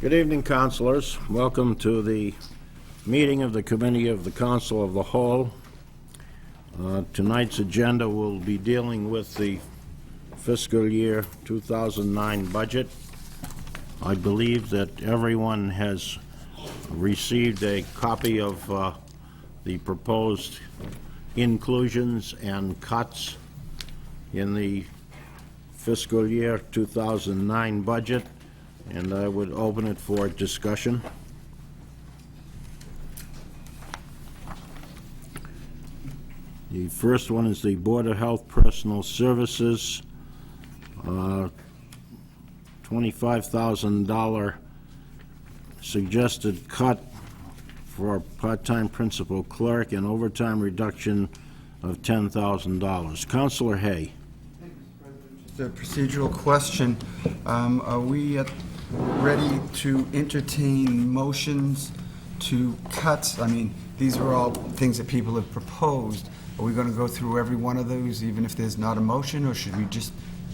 Good evening, councilors. Welcome to the meeting of the Committee of the Council of the Whole. Tonight's agenda will be dealing with the fiscal year 2009 budget. I believe that everyone has received a copy of the proposed inclusions and cuts in the fiscal year 2009 budget, and I would open it for discussion. The first one is the Board of Health Personal Services, $25,000 suggested cut for part-time principal clerk and overtime reduction of $10,000. Councilor Hay. The procedural question, are we ready to entertain motions to cut? I mean, these are all things that people have proposed. Are we going to go through every one of those, even if there's not a motion, or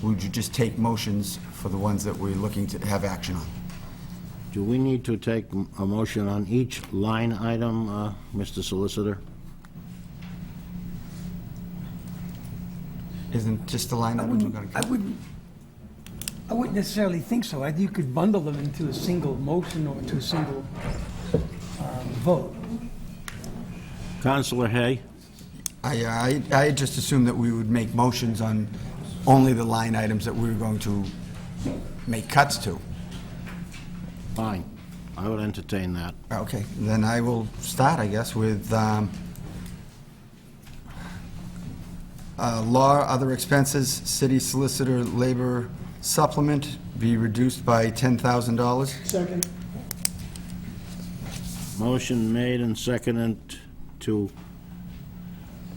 would you just take motions for the ones that we're looking to have action on? Do we need to take a motion on each line item, Mr. Solicitor? Isn't just the line item we're going to cut? I wouldn't necessarily think so. I think you could bundle them into a single motion or into a single vote. Councilor Hay? I just assumed that we would make motions on only the line items that we were going to make cuts to. Fine. I would entertain that. Okay, then I will start, I guess, with law, other expenses, city solicitor labor supplement be reduced by $10,000. Second. Motion made and seconded to,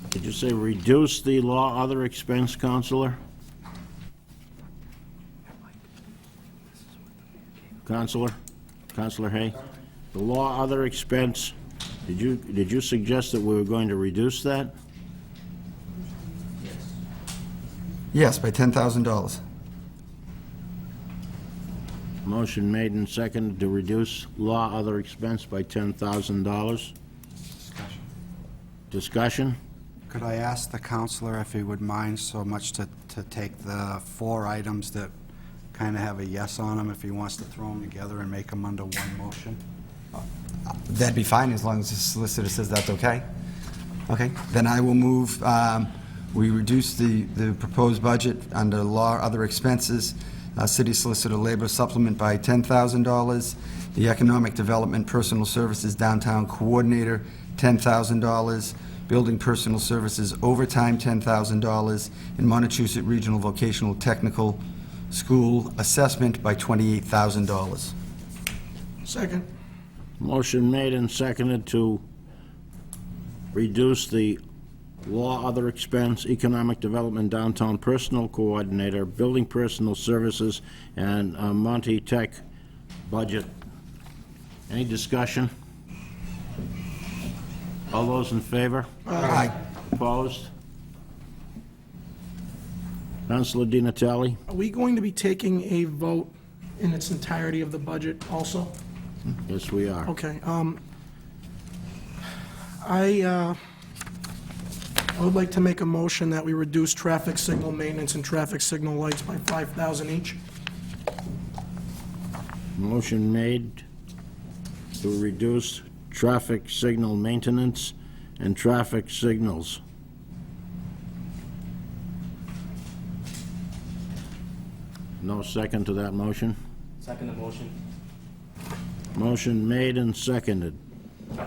did you say reduce the law other expense, Counselor? Counselor Hay? The law other expense, did you suggest that we were going to reduce that? Yes, by $10,000. Motion made and seconded to reduce law other expense by $10,000. Discussion? Could I ask the counselor if he would mind so much to take the 4 items that kind of have a yes on them, if he wants to throw them together and make them under one motion? That'd be fine, as long as the solicitor says that's okay. Okay, then I will move, we reduce the proposed budget under law, other expenses, city solicitor labor supplement by $10,000, the economic development personal services downtown coordinator, $10,000, building personal services overtime, $10,000, and Montechusett Regional Vocational Technical School assessment by $28,000. Second. Motion made and seconded to reduce the law other expense, economic development downtown personal coordinator, building personal services, and Monte Tech budget. Any discussion? All those in favor? Aye. Opposed? Councilor Di Natale? Are we going to be taking a vote in its entirety of the budget also? Yes, we are. Okay. I would like to make a motion that we reduce traffic signal maintenance and traffic signal lights by $5,000 each. Motion made to reduce traffic signal maintenance and traffic signals. No second to that motion? Second the motion. Motion made and seconded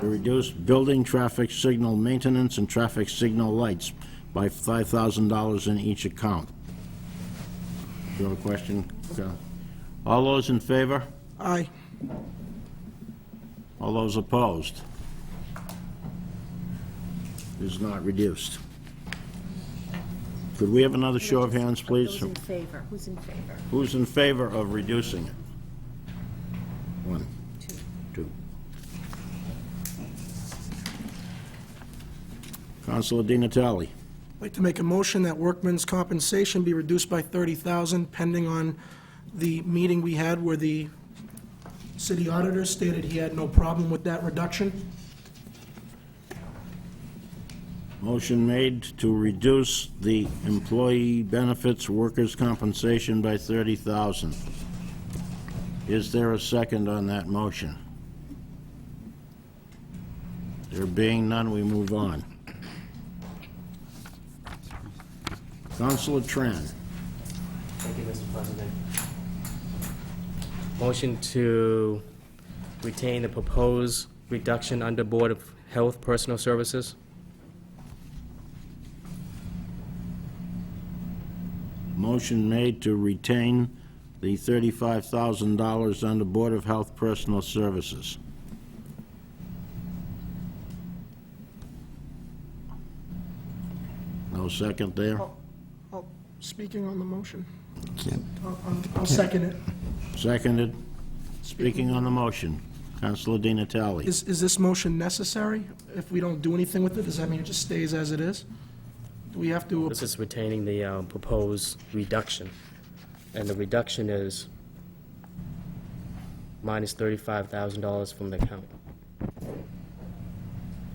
to reduce building traffic signal maintenance and traffic signal lights by $5,000 in each account. Do you have a question? Okay. All those in favor? Aye. All those opposed? It is not reduced. Could we have another show of hands, please? Those in favor. Who's in favor? Who's in favor of reducing it? 1, 2. Councilor Di Natale. I'd like to make a motion that workmen's compensation be reduced by $30,000 pending on the meeting we had where the City auditor stated he had no problem with that reduction. Motion made to reduce the employee benefits workers' compensation by $30,000. Is there a second on that motion? There being none, we move on. Councilor Tran. Thank you, Mr. President. Motion to retain the proposed reduction under Board of Health Personal Services. Motion made to retain the $35,000 under Board of Health Personal Services. No second there? Oh, speaking on the motion. Can't- I'll second it. Seconded. Speaking on the motion, Councilor Di Natale. Is this motion necessary? If we don't do anything with it, does that mean it just stays as it is? Do we have to, This is retaining the proposed reduction, and the reduction is minus $35,000 from the account.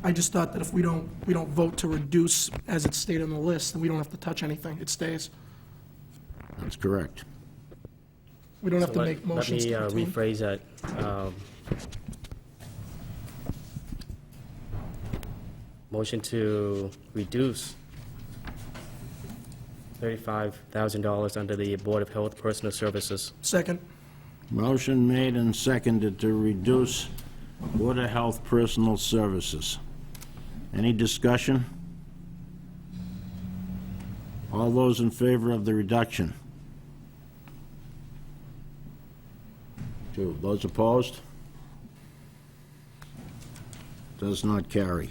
I just thought that if we don't vote to reduce as it's stated on the list, then we don't have to touch anything. It stays. That's correct. We don't have to So make motions to Let me retain. rephrase that. Motion to reduce $35,000 under the Board of Health Personal Services. Second. Motion made and seconded to reduce Board of Health Personal Services. Any discussion? All those in favor of the reduction? 2. Those opposed? Does not carry.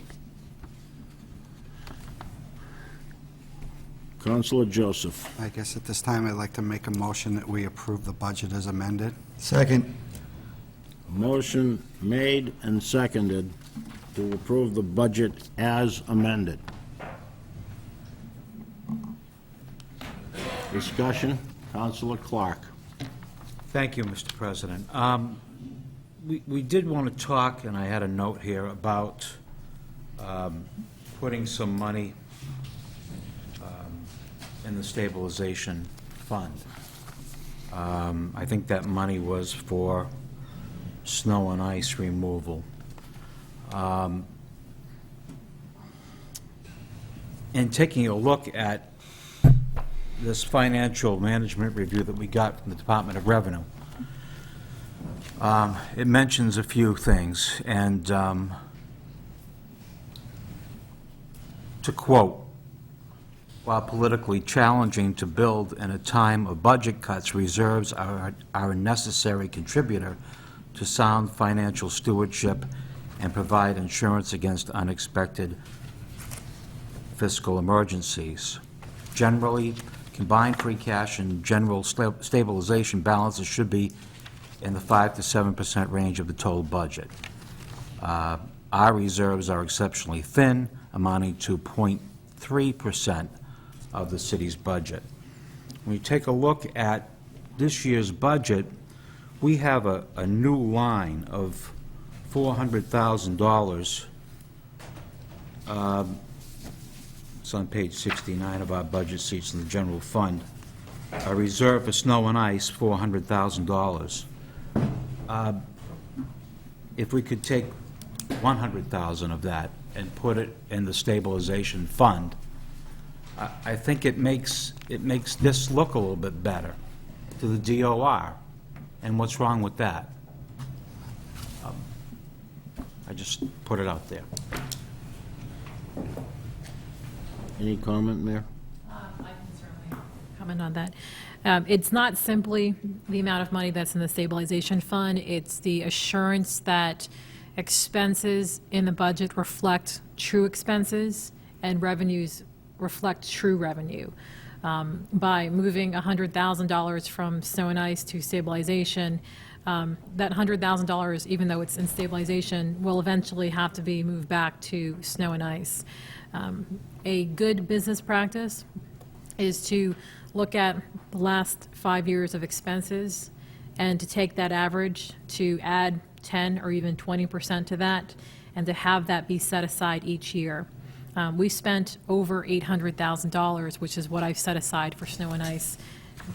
Councilor Joseph. I guess at this time, I'd like to make a motion that we approve the budget as amended. Second. Motion made and seconded to approve the budget as amended. Discussion, Councilor Clark. Thank you, Mr. President. We did want to talk, and I had a note here, about putting some money in the stabilization fund. I think that money was for snow and ice removal. And taking a look at this financial management review that we got from the Department of Revenue, it mentions a few things, and to quote, "While politically challenging to build in a time of budget cuts, reserves are a necessary contributor to sound financial stewardship and provide insurance against unexpected fiscal emergencies. Generally, combined free cash and general stabilization balances should be in the 5 to 7% range of the total budget. Our reserves are exceptionally thin, amounting to 0.3% of the city's budget." When you take a look at this year's budget, we have a new line of $400,000. It's on page 69 of our budget sheets in the general fund. A reserve for snow and ice, $400,000. If we could take 100,000 of that and put it in the stabilization fund, I think it makes this look a little bit better to the DOR. And what's wrong with that? I just put it out there. Any comment, Mayor? I can certainly comment on that. It's not simply the amount of money that's in the stabilization fund, it's the assurance that expenses in the budget reflect true expenses and revenues reflect true revenue. By moving $100,000 from snow and ice to stabilization, that $100,000, even though it's in stabilization, will eventually have to be moved back to snow and ice. A good business practice is to look at the last 5 years of expenses and to take that average, to add 10 or even 20% to that, and to have that be set aside each year. We spent over $800,000, which is what I've set aside for snow and ice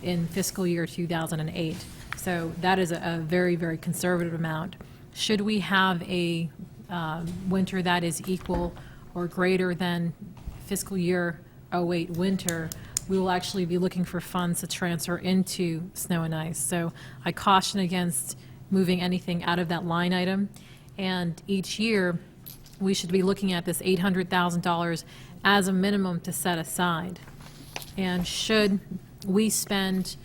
in fiscal year 2008. So that is a very, very conservative amount. Should we have a winter that is equal or greater than fiscal year '08 winter, we will actually be looking for funds to transfer into snow and ice. So I caution against moving anything out of that line item. And each year, we should be looking at this $800,000 as a minimum to set aside. And should we spend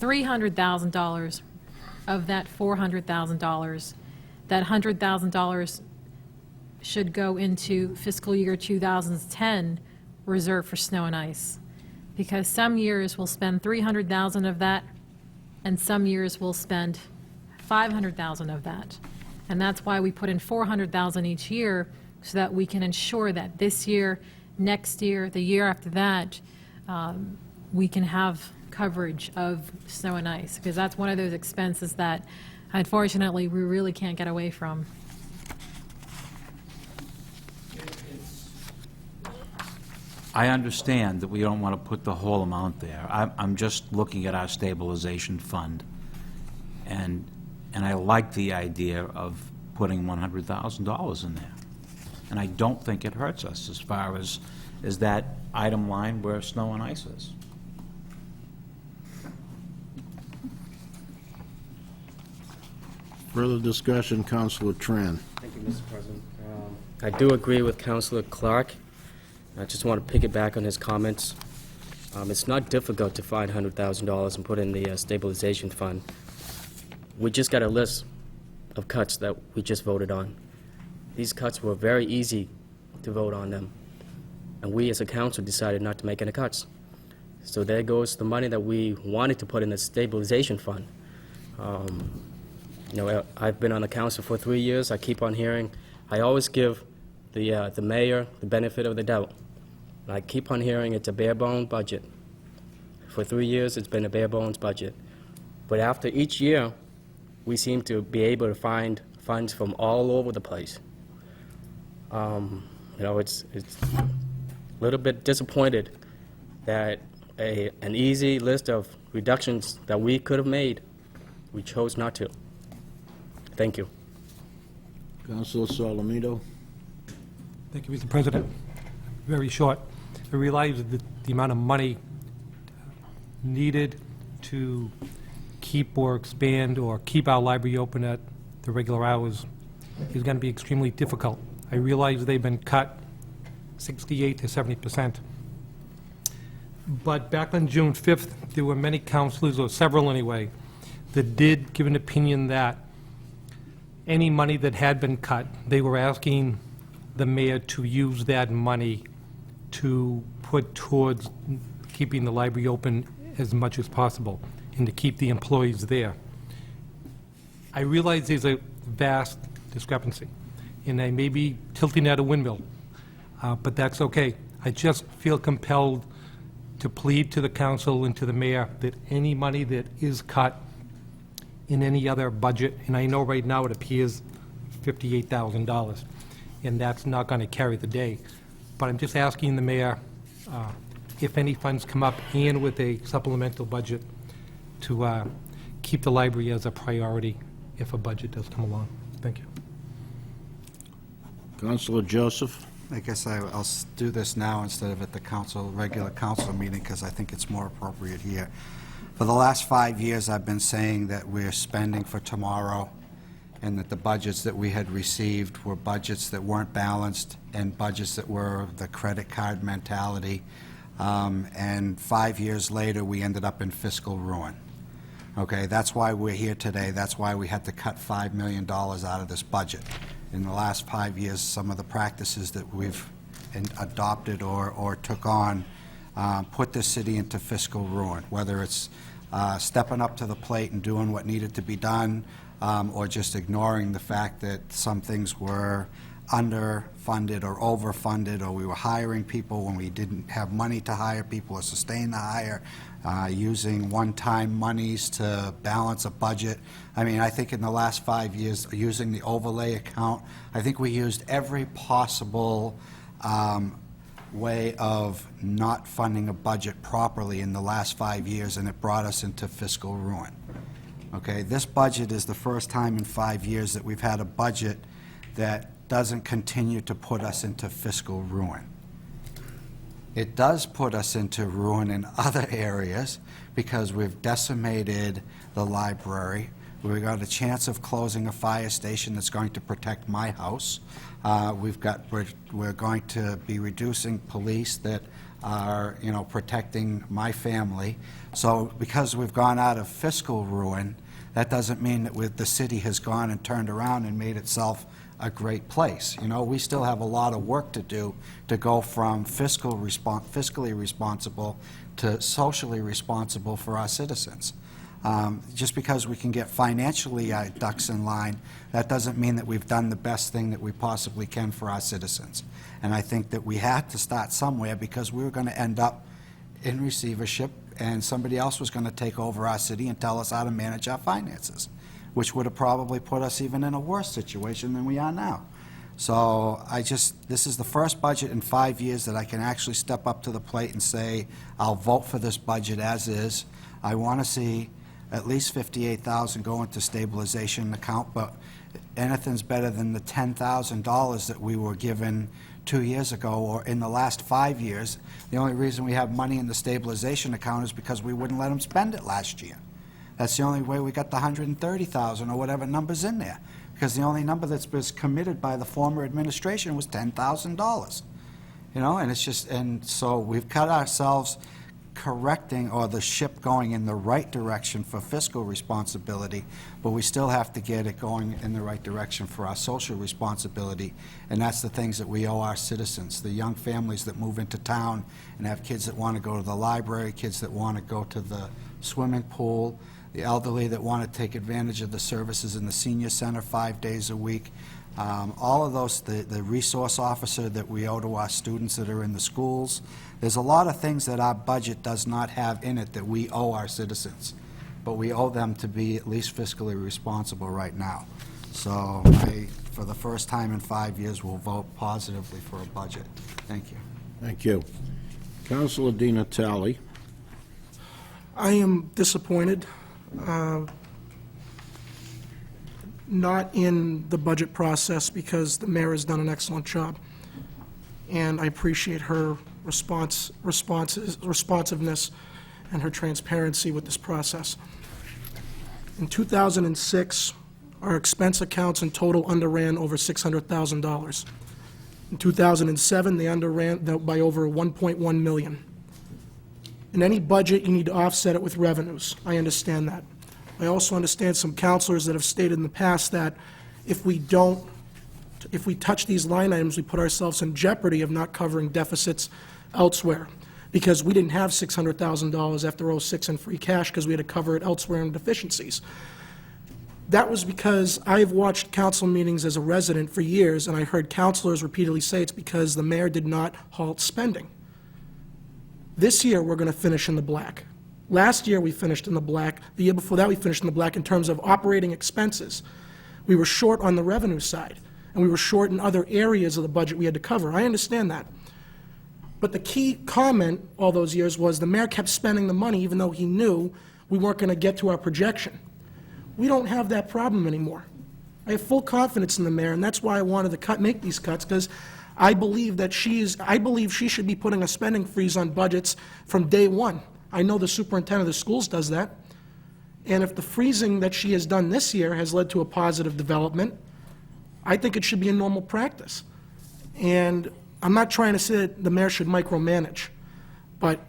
$300,000 of that $400,000, that $100,000 should go into fiscal year 2010 reserved for snow and ice. Because some years we'll spend $300,000 of that, and some years we'll spend $500,000 of that. And that's why we put in $400,000 each year, so that we can ensure that this year, next year, the year after that, we can have coverage of snow and ice, because that's one of those expenses that, unfortunately, we really can't get away from. I understand that we don't want to put the whole amount there. I'm just looking at our stabilization fund, and I like the idea of putting $100,000 in there. And I don't think it hurts us as far as that item line where snow and ice is. Further discussion, Councilor Tran. Thank you, Mr. President. I do agree with Councilor Clark. I just want to piggyback on his comments. It's not difficult to find $100,000 and put in the stabilization fund. We just got a list of cuts that we just voted on. These cuts were very easy to vote on them, and we as a council decided not to make any cuts. So there goes the money that we wanted to put in the stabilization fund. You know, I've been on the council for 3 years. I keep on hearing, I always give the mayor the benefit of the doubt. And I keep on hearing it's a bare bones budget. For 3 years, it's been a bare bones budget. But after each year, we seem to be able to find funds from all over the place. You know, it's a little bit disappointed that an easy list of reductions that we could have made, we chose not to. Thank you. Councilor Solomito. Thank you, Mr. President. Very short. I realize that the amount of money needed to keep or expand or keep our library open at the regular hours is going to be extremely difficult. I realize they've been cut 68 to 70%. But back on June 5th, there were many councilors, or several anyway, that did give an opinion that any money that had been cut, they were asking the mayor to use that money to put towards keeping the library open as much as possible and to keep the employees there. I realize there's a vast discrepancy, and I may be tilting at a windmill, but that's okay. I just feel compelled to plead to the council and to the mayor that any money that is cut in any other budget, and I know right now it appears $58,000, and that's not going to carry the day. But I'm just asking the mayor, if any funds come up and with a supplemental budget, to keep the library as a priority if a budget does come along. Thank you. Councilor Joseph. I guess I'll do this now instead of at the regular council meeting, because I think it's more appropriate here. For the last 5 years, I've been saying that we're spending for tomorrow, and that the budgets that we had received were budgets that weren't balanced and budgets that were the credit card mentality. And 5 years later, we ended up in fiscal ruin. Okay, that's why we're here today. That's why we had to cut $5 million out of this budget. In the last 5 years, some of the practices that we've adopted or took on put the city into fiscal ruin, whether it's stepping up to the plate and doing what needed to be done, or just ignoring the fact that some things were underfunded or overfunded, or we were hiring people when we didn't have money to hire people or sustain the hire, using one-time monies to balance a budget. I mean, I think in the last 5 years, using the overlay account, I think we used every possible way of not funding a budget properly in the last 5 years, and it brought us into fiscal ruin. Okay, this budget is the first time in 5 years that we've had a budget that doesn't continue to put us into fiscal ruin. It does put us into ruin in other areas because we've decimated the library. We've got a chance of closing a fire station that's going to protect my house. We're going to be reducing police that are, protecting my family. So because we've gone out of fiscal ruin, that doesn't mean that the city has gone and turned around and made itself a great place. We still have a lot of work to do to go from fiscally responsible to socially responsible for our citizens. Just because we can get financially our ducks in line, that doesn't mean that we've done the best thing that we possibly can for our citizens. And I think that we had to start somewhere because we were going to end up in receivership and somebody else was going to take over our city and tell us how to manage our finances, which would have probably put us even in a worse situation than we are now. So this is the first budget in 5 years that I can actually step up to the plate and say, I'll vote for this budget as is. I want to see at least $58,000 go into stabilization account, but anything's better than the $10,000 that we were given 2 years ago or in the last 5 years. The only reason we have money in the stabilization account is because we wouldn't let them spend it last year. That's the only way we got the $130,000 or whatever number's in there, because the only number that's been committed by the former administration was $10,000. And it's just, and so we've cut ourselves correcting, or the ship going in the right direction for fiscal responsibility, but we still have to get it going in the right direction for our social responsibility, and that's the things that we owe our citizens, the young families that move into town and have kids that want to go to the library, kids that want to go to the swimming pool, the elderly that want to take advantage of the services in the senior center 5 days a week. All of those, the resource officer that we owe to our students that are in the schools. There's a lot of things that our budget does not have in it that we owe our citizens, but we owe them to be at least fiscally responsible right now. So for the first time in 5 years, will vote positively for a budget. Thank you. Thank you. Councilor Di Natale. I am disappointed, not in the budget process, because the mayor has done an excellent job, and I appreciate her responsiveness and her transparency with this process. In 2006, our expense accounts in total underran over $600,000. In 2007, they underran by over $1.1 million. In any budget, you need to offset it with revenues. I understand that. I also understand some counselors that have stated in the past that if we touch these line items, we put ourselves in jeopardy of not covering deficits elsewhere, because we didn't have $600,000 after '06 in free cash because we had to cover it elsewhere in deficiencies. That was because I've watched council meetings as a resident for years, and I heard counselors repeatedly say it's because the mayor did not halt spending. This year, we're going to finish in the black. Last year, we finished in the black. The year before that, we finished in the black in terms of operating expenses. We were short on the revenue side, and we were short in other areas of the budget we had to cover. I understand that. But the key comment all those years was the mayor kept spending the money even though he knew we weren't going to get to our projection. We don't have that problem anymore. I have full confidence in the mayor, and that's why I wanted to make these cuts, because I believe she should be putting a spending freeze on budgets from day one. I know the superintendent of the schools does that. And if the freezing that she has done this year has led to a positive development, I think it should be a normal practice. And I'm not trying to say that the mayor should micromanage, but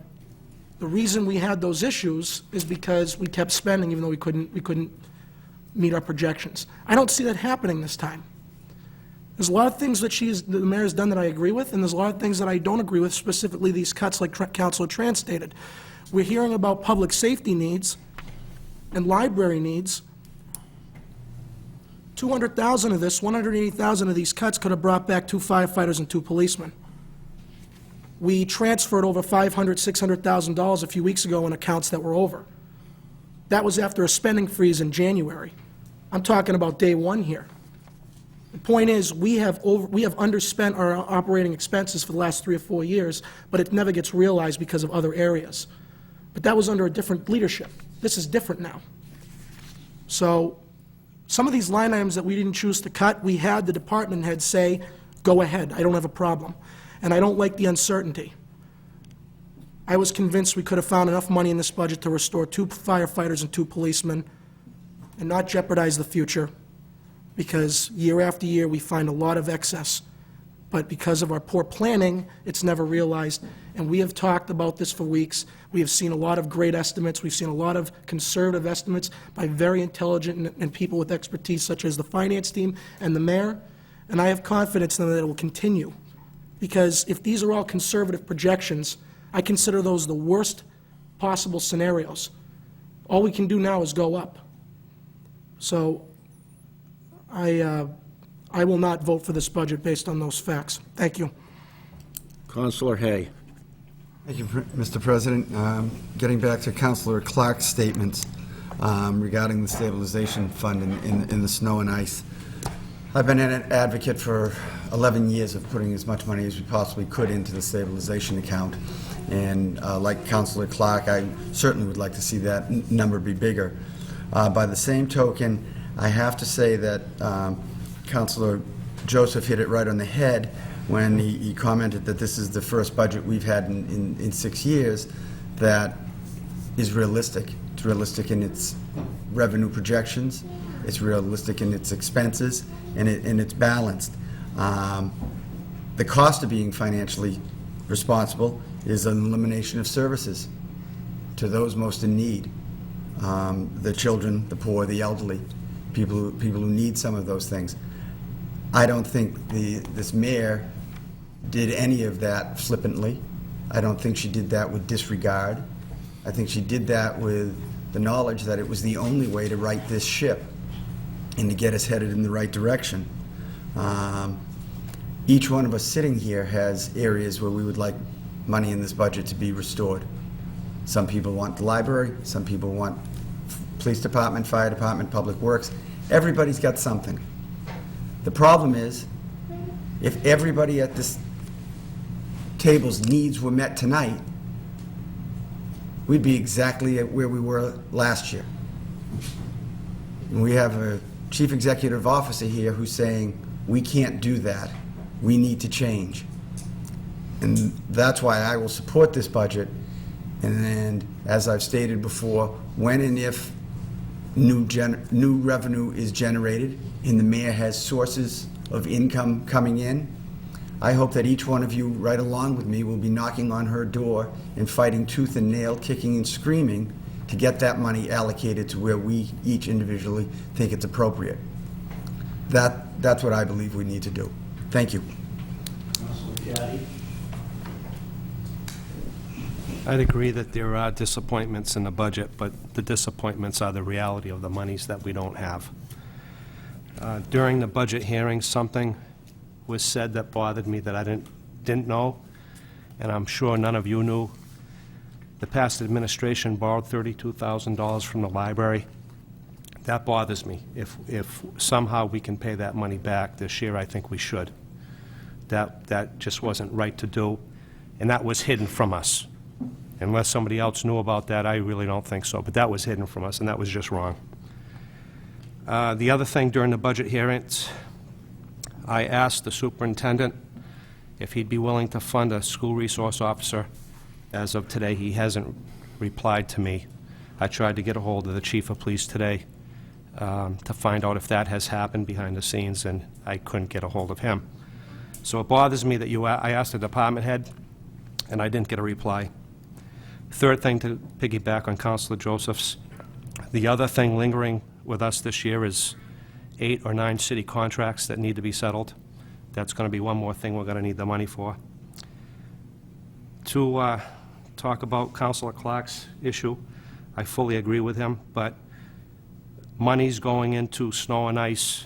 the reason we had those issues is because we kept spending even though we couldn't meet our projections. I don't see that happening this time. There's a lot of things that the mayor has done that I agree with, and there's a lot of things that I don't agree with, specifically these cuts like Councilor Tran stated. We're hearing about public safety needs and library needs, 200,000 of this, 180,000 of these cuts could have brought back 2 firefighters and 2 policemen. We transferred over $500,000, $600,000 a few weeks ago in accounts that were over. That was after a spending freeze in January. I'm talking about day one here. The point is, we have underspent our operating expenses for the last 3 or 4 years, but it never gets realized because of other areas. But that was under a different leadership. This is different now. So some of these line items that we didn't choose to cut, we had the department head say, go ahead, I don't have a problem. And I don't like the uncertainty. I was convinced we could have found enough money in this budget to restore 2 firefighters and 2 policemen and not jeopardize the future, because year after year we find a lot of excess. But because of our poor planning, it's never realized. And we have talked about this for weeks. We have seen a lot of great estimates. We've seen a lot of conservative estimates by very intelligent and people with expertise, such as the finance team and the mayor. And I have confidence in that it will continue. Because if these are all conservative projections, I consider those the worst possible scenarios. All we can do now is go up. So I will not vote for this budget based on those facts. Thank you. Counselor Hay. Thank you, Mr. President. Getting back to Councilor Clark's statements regarding the stabilization fund in the snow and ice. I've been an advocate for 11 years of putting as much money as we possibly could into the stabilization account. And like Councilor Clark, I certainly would like to see that number be bigger. By the same token, I have to say that Councilor Joseph hit it right on the head when he commented that this is the first budget we've had in 6 years that is realistic. It's realistic in its revenue projections, it's realistic in its expenses, and it's balanced. The cost of being financially responsible is an elimination of services to those most in need. The children, the poor, the elderly, people who need some of those things. I don't think this mayor did any of that flippantly. I don't think she did that with disregard. I think she did that with the knowledge that it was the only way to right this ship and to get us headed in the right direction. Each one of us sitting here has areas where we would like money in this budget to be restored. Some people want the library, some people want police department, fire department, public works. Everybody's got something. The problem is, if everybody at this table's needs were met tonight, we'd be exactly at where we were last year. And we have a chief executive officer here who's saying, we can't do that. We need to change. And that's why I will support this budget. And as I've stated before, when and if new revenue is generated and the mayor has sources of income coming in, I hope that each one of you, right along with me, will be knocking on her door and fighting tooth and nail, kicking and screaming to get that money allocated to where we each individually think it's appropriate. That's what I believe we need to do. Thank you. I'd agree that there are disappointments in the budget, but the disappointments are the reality of the monies that we don't have. During the budget hearing, something was said that bothered me that I didn't know, and I'm sure none of you knew. The past administration borrowed $32,000 from the library. That bothers me. If somehow we can pay that money back this year, I think we should. That just wasn't right to do, and that was hidden from us. Unless somebody else knew about that, I really don't think so, but that was hidden from us, and that was just wrong. The other thing during the budget hearings, I asked the superintendent if he'd be willing to fund a school resource officer. As of today, he hasn't replied to me. I tried to get a hold of the chief of police today to find out if that has happened behind the scenes, and I couldn't get a hold of him. So it bothers me that I asked the department head, and I didn't get a reply. Third thing, to piggyback on Councilor Joseph's, the other thing lingering with us this year is 8 or 9 city contracts that need to be settled. That's going to be one more thing we're going to need the money for. To talk about Councilor Clark's issue, I fully agree with him, but money's going into snow and ice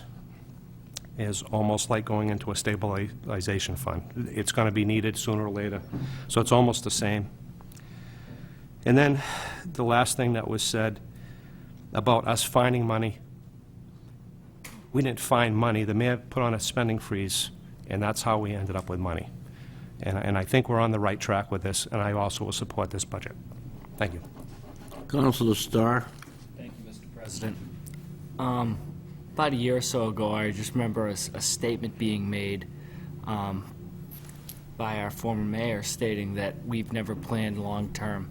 is almost like going into a stabilization fund. It's going to be needed sooner or later, so it's almost the same. And then the last thing that was said about us finding money, we didn't find money. The mayor put on a spending freeze, and that's how we ended up with money. And I think we're on the right track with this, and I also will support this budget. Thank you. Councilor Starr? Thank you, Mr. President. About a year or so ago, I just remember a statement being made by our former mayor stating that we've never planned long-term.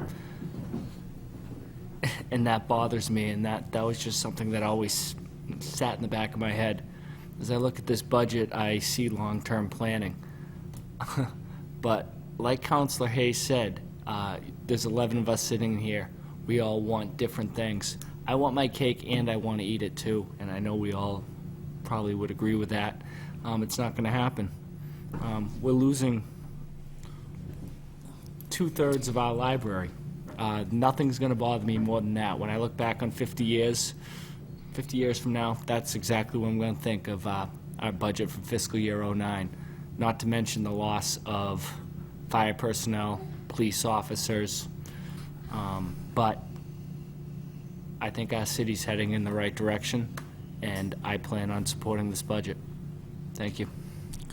And that bothers me, and that was just something that always sat in the back of my head. As I look at this budget, I see long-term planning. But like Councilor Hayes said, there's 11 of us sitting here. We all want different things. I want my cake and I want to eat it too, and I know we all probably would agree with that. It's not going to happen. We're losing 2/3 of our library. Nothing's going to bother me more than that. When I look back on 50 years from now, that's exactly when I'm going to think of our budget for fiscal year '09. Not to mention the loss of fire personnel, police officers, but I think our city's heading in the right direction, and I plan on supporting this budget. Thank you.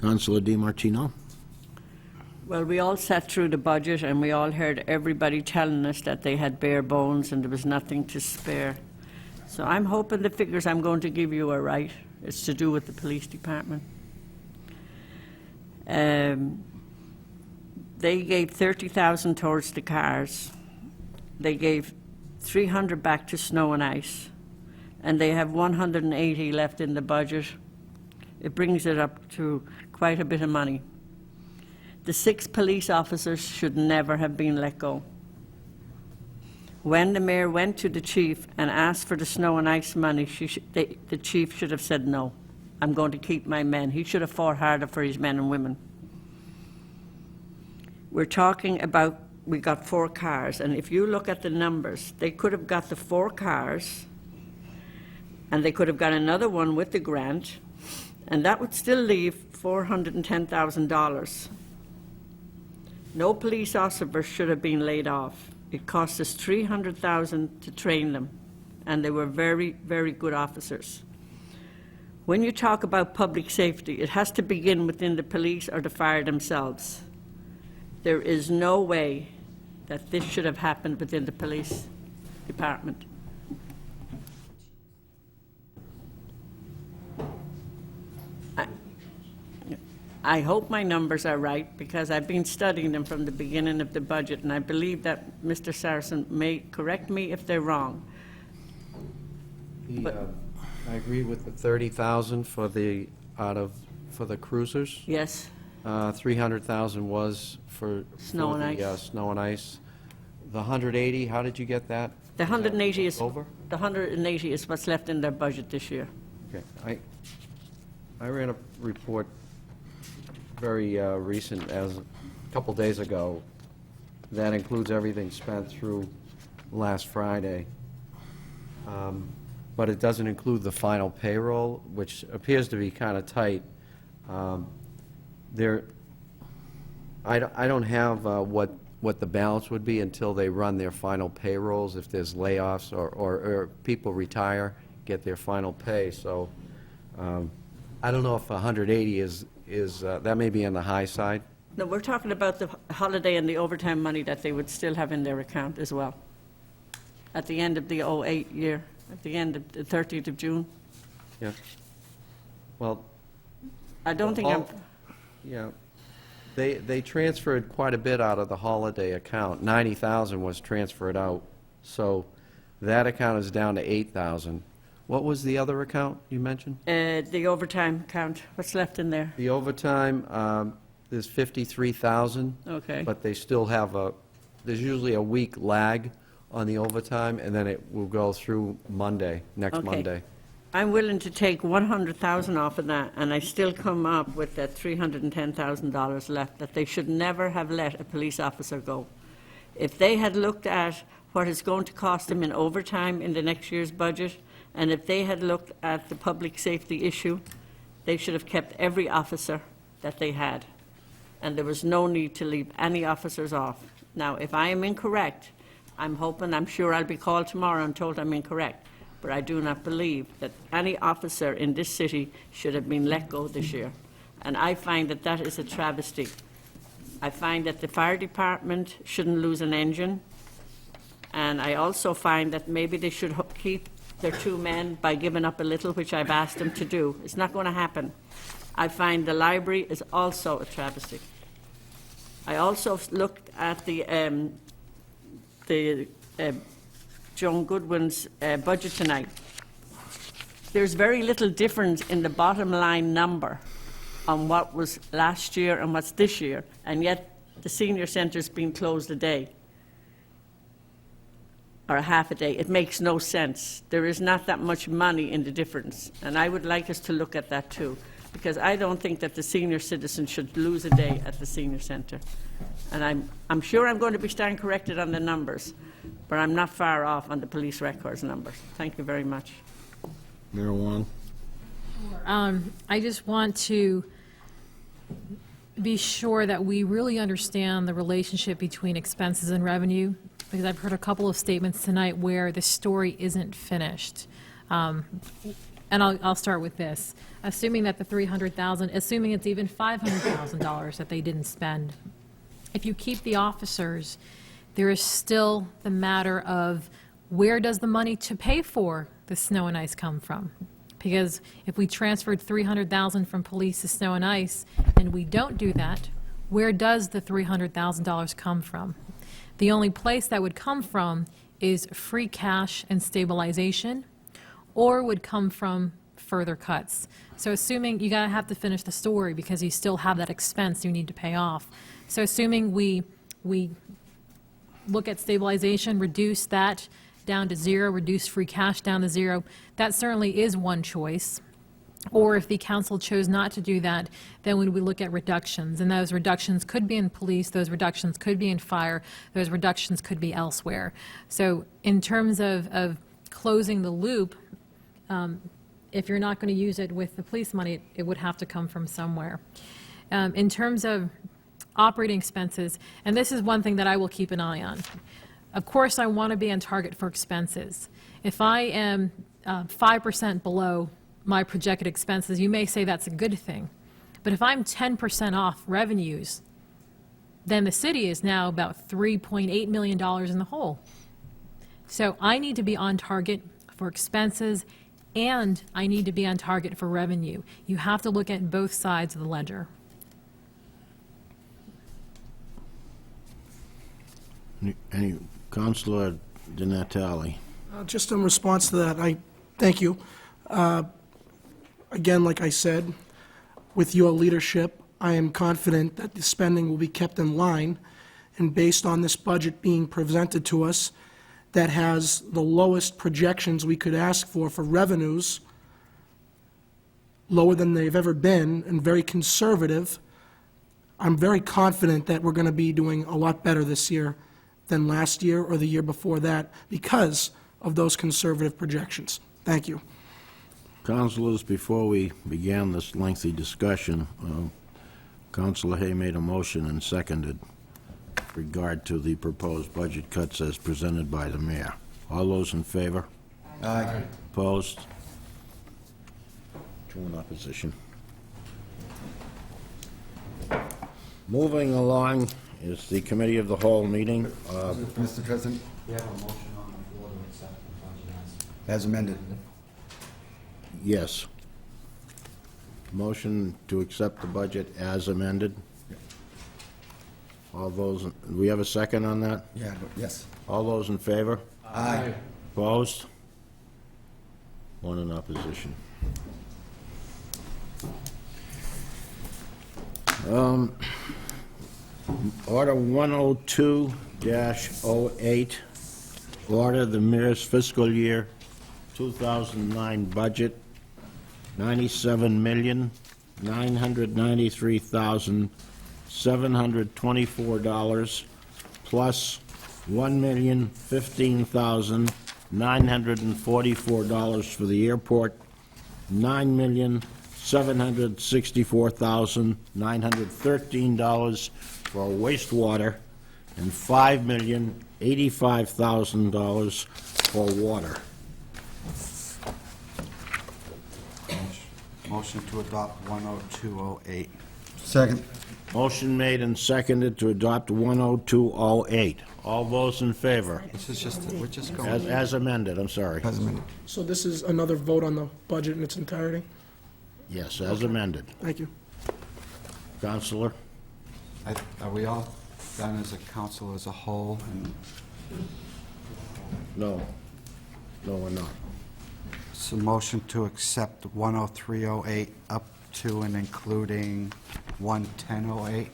Councilor DiMartino? Well, we all sat through the budget and we all heard everybody telling us that they had bare bones and there was nothing to spare. So I'm hoping the figures I'm going to give you are right. It's to do with the police department. They gave 30,000 towards the cars. They gave 300 back to snow and ice, and they have 180 left in the budget. It brings it up to quite a bit of money. The 6 police officers should never have been let go. When the mayor went to the chief and asked for the snow and ice money, the chief should have said, no, I'm going to keep my men. He should have fought harder for his men and women. We're talking about, we got 4 cars, and if you look at the numbers, they could have got the 4 cars, and they could have got another one with the grant, and that would still leave $410,000. No police officer should have been laid off. It cost us $300,000 to train them, and they were very, very good officers. When you talk about public safety, it has to begin within the police or the fire themselves. There is no way that this should have happened within the police department. I hope my numbers are right, because I've been studying them from the beginning of the budget, and I believe that Mr. Saracen may correct me if they're wrong. I agree with the 30,000 for the cruisers. Yes, 300,000 was for Snow and ice. Snow and ice. The 180, how did you get that? the 180 is Over? the 180 is what's left in their budget this year. Okay, I ran a report very recent, as a couple days ago, that includes everything spent through last Friday. But it doesn't include the final payroll, which appears to be kind of tight. I don't have what the balance would be until they run their final payrolls, if there's layoffs or people retire, get their final pay. So I don't know if 180 is that may be on the high side. No, we're talking about the holiday and the overtime money that they would still have in their account as well at the end of the '08 year, at the end of the 30th of June. Yeah. Well, I don't think I'm... Yeah. They transferred quite a bit out of the holiday account. 90,000 was transferred out. So that account is down to 8,000. What was the other account you mentioned? The overtime account, what's left in there? The overtime, there's 53,000. Okay. But they still have there's usually a week lag on the overtime, and then it will go through next Okay. Monday. I'm willing to take 100,000 off of that, and I still come up with that $310,000 left that they should never have let a police officer go. If they had looked at what it's going to cost them in overtime in the next year's budget, and if they had looked at the public safety issue, they should have kept every officer that they had, and there was no need to leave any officers off. Now, if I am incorrect, I'm sure I'll be called tomorrow and told I'm incorrect, but I do not believe that any officer in this city should have been let go this year. And I find that that is a travesty. I find that the fire department shouldn't lose an engine, and I also find that maybe they should keep their 2 men by giving up a little, which I've asked them to do. It's not going to happen. I find the library is also a travesty. I also looked at the Joan Goodwin's budget tonight. There's very little difference in the bottom line number on what was last year and what's this year, and yet the senior centre's been closed a day or a half a day. It makes no sense. There is not that much money in the difference, and I would like us to look at that too, because I don't think that the senior citizen should lose a day at the senior centre. And I'm sure I'm going to be stand corrected on the numbers, but I'm not far off on the police records numbers. Thank you very much. Mayor Wong? I just want to be sure that we really understand the relationship between expenses and revenue, because I've heard a couple of statements tonight where the story isn't finished. And I'll start with this. Assuming that the $300,000, assuming it's even $500,000 that they didn't spend, if you keep the officers, there is still the matter of where does the money to pay for the snow and ice come from? Because if we transferred $300,000 from police to snow and ice, and we don't do that, where does the $300,000 come from? The only place that would come from is free cash and stabilization, or would come from further cuts. So assuming, you gotta have to finish the story because you still have that expense you need to pay off. So assuming we look at stabilization, reduce that down to zero, reduce free cash down to zero, that certainly is one choice. Or if the council chose not to do that, then we would look at reductions, and those reductions could be in police, those reductions could be in fire, those reductions could be elsewhere. So in terms of closing the loop, if you're not going to use it with the police money, it would have to come from somewhere. In terms of operating expenses, and this is one thing that I will keep an eye on. Of course, I want to be on target for expenses. If I am 5% below my projected expenses, you may say that's a good thing. But if I'm 10% off revenues, then the city is now about $3.8 million in the hole. So I need to be on target for expenses, and I need to be on target for revenue. You have to look at both sides of the ledger. Any, Councilor Di Natale? Just in response to that, I thank you. Again, like I said, with your leadership, I am confident that the spending will be kept in line, and based on this budget being presented to us that has the lowest projections we could ask for revenues, lower than they've ever been, and very conservative, I'm very confident that we're going to be doing a lot better this year than last year or the year before that because of those conservative projections. Thank you. Councilors, before we began this lengthy discussion, Councilor Hay made a motion and seconded regard to the proposed budget cuts as presented by the mayor. All those in favor? Aye. Opposed? Two in opposition. Moving along is the Committee of the Whole meeting. Mr. President, We have a motion on the floor to accept the budget as amended. Yes. Motion to accept the budget as amended. All those, do we have a second on that? Yeah, yes. All those in favor? Aye. Opposed? One in opposition. Order 102-08, order the mayor's fiscal year 2009 budget, $97,993,724 plus $1,015,944 for the airport, $9,600,000 $764,913 for wastewater and $5,085,000 for water. Motion to adopt 10208. Second. Motion made and seconded to adopt 10208. All those in favor? This is just, we're just going. As amended, I'm sorry. As amended. So this is another vote on the budget in its entirety? Yes, as amended. Thank you. Counselor? Are we all done as a council as a whole? And No. No, we're not. so motion to accept 10308 up to and including 11008.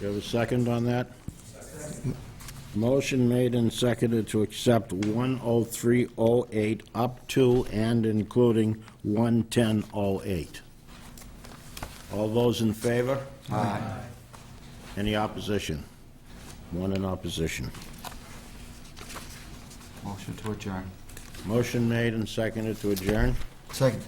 You have a second on that? Motion made and seconded to accept 10308 up to and including 11008. All those in favor? Aye. Any opposition? One in opposition. Motion to adjourn. Motion made and seconded to adjourn. Second.